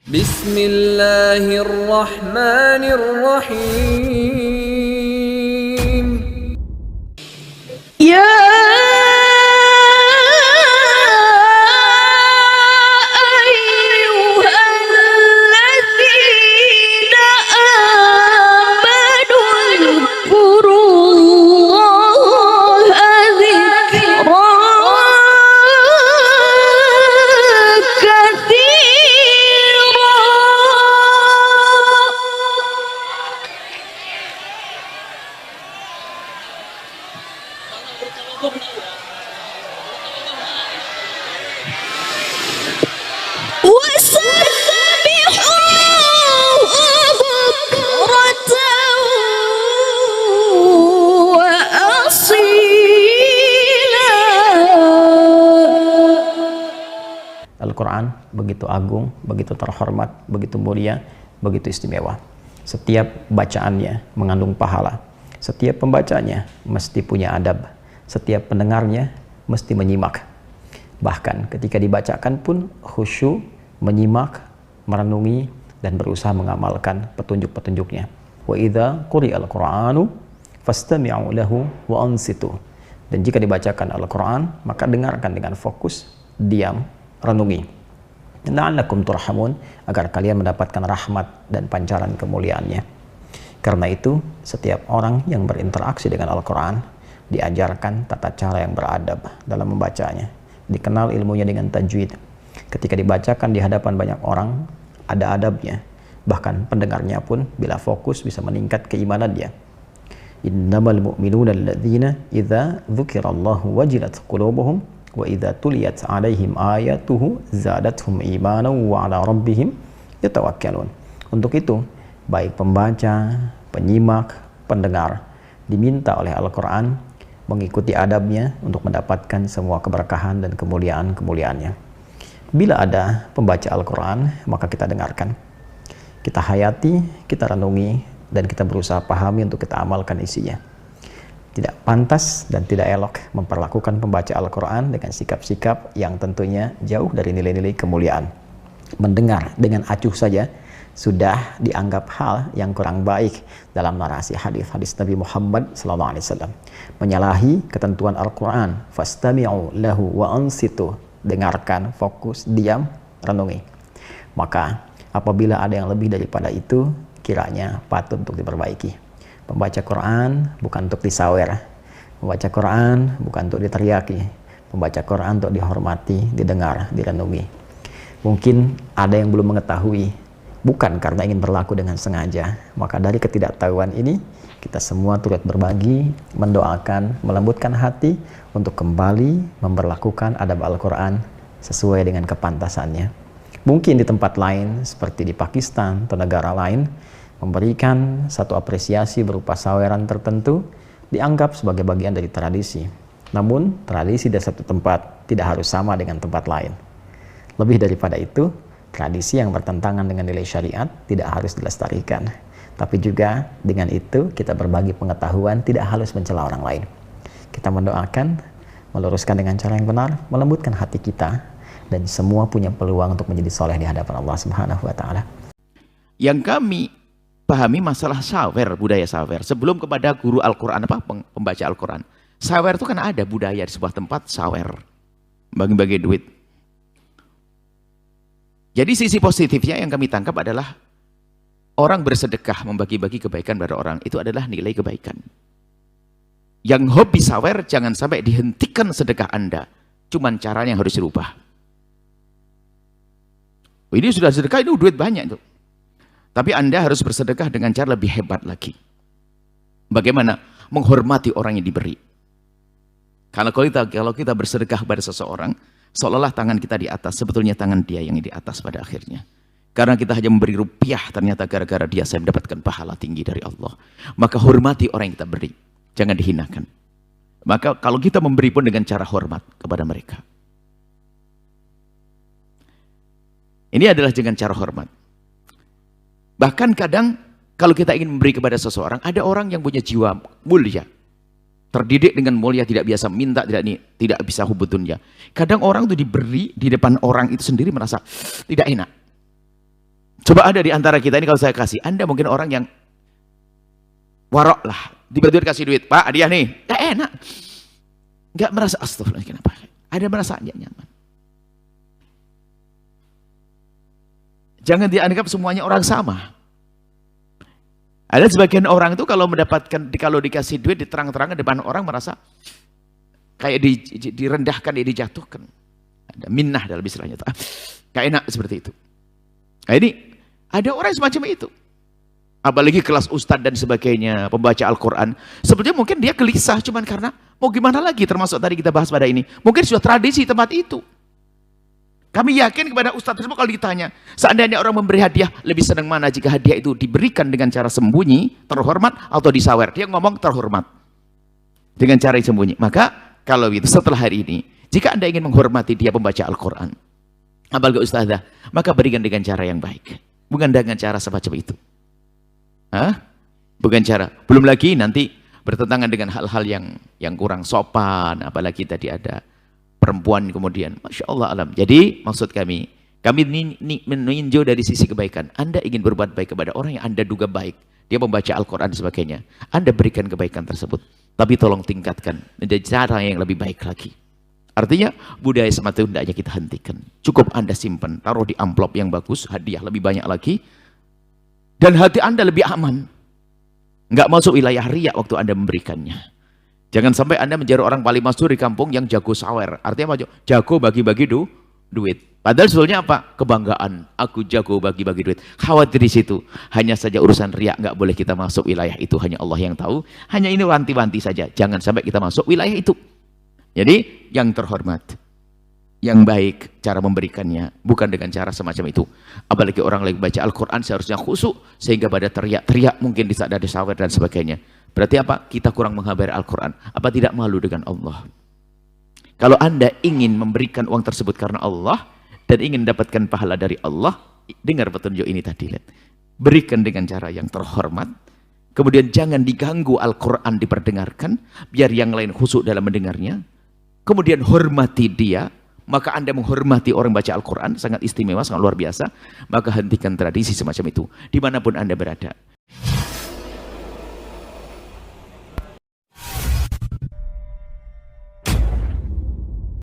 Bismillahirrahmanirrahim. Ya ayyuhalladzina amanu dzkurullaha dzikran Al-Quran begitu agung, begitu terhormat, begitu mulia, begitu istimewa. Setiap bacaannya mengandung pahala. Setiap pembacanya mesti punya adab. Setiap pendengarnya mesti menyimak. Bahkan ketika dibacakan pun khusyuk, menyimak, merenungi, dan berusaha mengamalkan petunjuk-petunjuknya. Wa idza quri'al Qur'anu fastami'u lahu wa ansitu. Dan jika dibacakan Al-Quran, maka dengarkan dengan fokus, diam, renungi. La'allakum turhamun, agar kalian mendapatkan rahmat dan pancaran kemuliaannya. Karena itu, setiap orang yang berinteraksi dengan Al-Quran diajarkan tata cara yang beradab dalam membacanya. Dikenal ilmunya dengan tajwid. Ketika dibacakan di hadapan banyak orang, ada adabnya. Bahkan pendengarnya pun bila fokus bisa meningkat keimanannya. Innamal mu'minuna alladzina idza dzukirallahu wajilat qulubuhum wa idza tuliyat 'alaihim ayatuhu zadatuhum imanan wa 'ala rabbihim yatawakkalun. Untuk itu, baik pembaca, penyimak, pendengar diminta oleh Al-Quran mengikuti adabnya untuk mendapatkan semua keberkahan dan kemuliaan-kemuliaannya. Bila ada pembaca Al-Quran, maka kita dengarkan, kita hayati, kita renungi, dan kita berusaha pahami untuk kita amalkan isinya. Tidak pantas dan tidak elok memperlakukan pembaca Al-Quran dengan sikap-sikap yang tentunya jauh dari nilai-nilai kemuliaan. Mendengar dengan acuh saja sudah dianggap hal yang kurang baik dalam narasi hadis-hadis Nabi Muhammad SAW. Menyalahi ketentuan Al-Quran, fastami'u lahu wa ansitu, dengarkan, fokus, diam, renungi. Maka apabila ada yang lebih daripada itu, kiranya patut untuk diperbaiki. Membaca Quran bukan untuk disawer, membaca Quran bukan untuk diteriaki, membaca Quran untuk dihormati, didengar, direnungi. Mungkin ada yang belum mengetahui, bukan karena ingin berlaku dengan sengaja. Maka dari ketidaktahuan ini, kita semua turut berbagi, mendoakan, melembutkan hati untuk kembali memperlakukan adab Al-Quran sesuai dengan kepantasannya. Mungkin di tempat lain, seperti di Pakistan atau negara lain, memberikan satu apresiasi berupa saweran tertentu dianggap sebagai bagian dari tradisi. Namun, tradisi di satu tempat tidak harus sama dengan tempat lain. Lebih daripada itu, tradisi yang bertentangan dengan nilai syariat tidak harus dilestarikan. Tapi juga dengan itu kita berbagi pengetahuan, tidak harus mencela orang lain. Kita mendoakan, meluruskan dengan cara yang benar, melembutkan hati kita, dan semua punya peluang untuk menjadi soleh di hadapan Allah Subhanahu wa Ta'ala. Yang kami pahami masalah sawer, budaya sawer. Sebelum kepada guru Al-Quran, pembaca Al-Quran. Sawer itu kan ada budaya di sebuah tempat, sawer. Bagi-bagi duit. Jadi sisi positifnya yang kami tangkap adalah orang bersedekah, membagi-bagi kebaikan pada orang. Itu adalah nilai kebaikan. Yang hobi sawer, jangan sampai dihentikan sedekah Anda. Cuman caranya yang harus dirubah. Ini sudah sedekah, ini duit banyak tuh. Tapi Anda harus bersedekah dengan cara lebih hebat lagi. Bagaimana? Menghormati orang yang diberi. Karena kalau kita bersedekah pada seseorang, seolah-olah tangan kita di atas, sebetulnya tangan dia yang di atas pada akhirnya. Karena kita hanya memberi rupiah, ternyata gara-gara dia saya mendapatkan pahala tinggi dari Allah. Maka hormati orang yang kita beri. Jangan dihinakan. Maka kalau kita memberi pun dengan cara hormat kepada mereka. Ini adalah dengan cara hormat. Bahkan kadang kalau kita ingin memberi kepada seseorang, ada orang yang punya jiwa mulia, terdidik dengan mulia, tidak biasa minta, tidak bisa hubud dunia. Kadang orang itu diberi di depan orang itu sendiri merasa tidak enak. Coba ada di antara kita ini kalau saya kasih, Anda mungkin orang yang warok lah, tiba-tiba kasih duit, Pak, hadiah nih, gak enak. Gak merasa, astagfirullah, kenapa? Ada merasa nyaman. Jangan dianggap semuanya orang sama. Ada sebagian orang itu kalau dikasih duit diterang-terangkan depan orang merasa kayak direndahkan, dijatuhkan. Ada minnah dalam istilahnya. Gak enak seperti itu. Nah ini, ada orang semacam itu. Apalagi kelas ustadz dan sebagainya, pembaca Al-Quran. Sebetulnya mungkin dia gelisah, cuman karena mau gimana lagi, termasuk tadi kita bahas pada ini. Mungkin sudah tradisi tempat itu. Kami yakin kepada ustadz tersebut kalau ditanya, seandainya orang memberi hadiah, lebih senang mana jika hadiah itu diberikan dengan cara sembunyi, terhormat, atau disawer. Dia ngomong terhormat. Dengan cara sembunyi. Maka, kalau itu setelah hari ini, jika Anda ingin menghormati dia pembaca Al-Quran, apalagi ustazah, maka berikan dengan cara yang baik. Bukan dengan cara semacam itu. Hah? Bukan cara. Belum lagi nanti bertentangan dengan hal-hal yang kurang sopan, apalagi tadi ada perempuan kemudian. Masya Allah alam. Jadi maksud kami meninjau dari sisi kebaikan. Anda ingin berbuat baik kepada orang yang Anda duga baik. Dia membaca Al-Quran dan sebagainya. Anda berikan kebaikan tersebut. Tapi tolong tingkatkan menjadi cara yang lebih baik lagi. Artinya budaya semacam itu hendaknya kita hentikan. Cukup Anda simpan, taruh di amplop yang bagus, hadiah lebih banyak lagi. Dan hati Anda lebih aman. Nggak masuk wilayah riya waktu Anda memberikannya. Jangan sampai Anda menjadi orang paling masyhur di kampung yang jago sawer. Artinya apa? Jago bagi-bagi duit. Padahal sebetulnya apa? Kebanggaan. Aku jago bagi-bagi duit. Khawatir di situ. Hanya saja urusan riya nggak boleh kita masuk wilayah itu. Hanya Allah yang tahu. Hanya ini wanti-wanti saja. Jangan sampai kita masuk wilayah itu. Jadi yang terhormat, yang baik cara memberikannya, bukan dengan cara semacam itu. Apalagi orang lagi baca Al-Quran seharusnya khusyuk, sehingga pada teriak-teriak mungkin di saat ada sawer dan sebagainya. Berarti apa? Kita kurang menghabari Al-Quran. Apa tidak malu dengan Allah? Kalau Anda ingin memberikan uang tersebut karena Allah, dan ingin mendapatkan pahala dari Allah, dengar petunjuk ini tadi. Lihat. Berikan dengan cara yang terhormat, kemudian jangan diganggu Al-Quran diperdengarkan, biar yang lain khusyuk dalam mendengarnya. Kemudian hormati dia, maka Anda menghormati orang baca Al-Quran, sangat istimewa, sangat luar biasa, maka hentikan tradisi semacam itu, dimanapun Anda berada.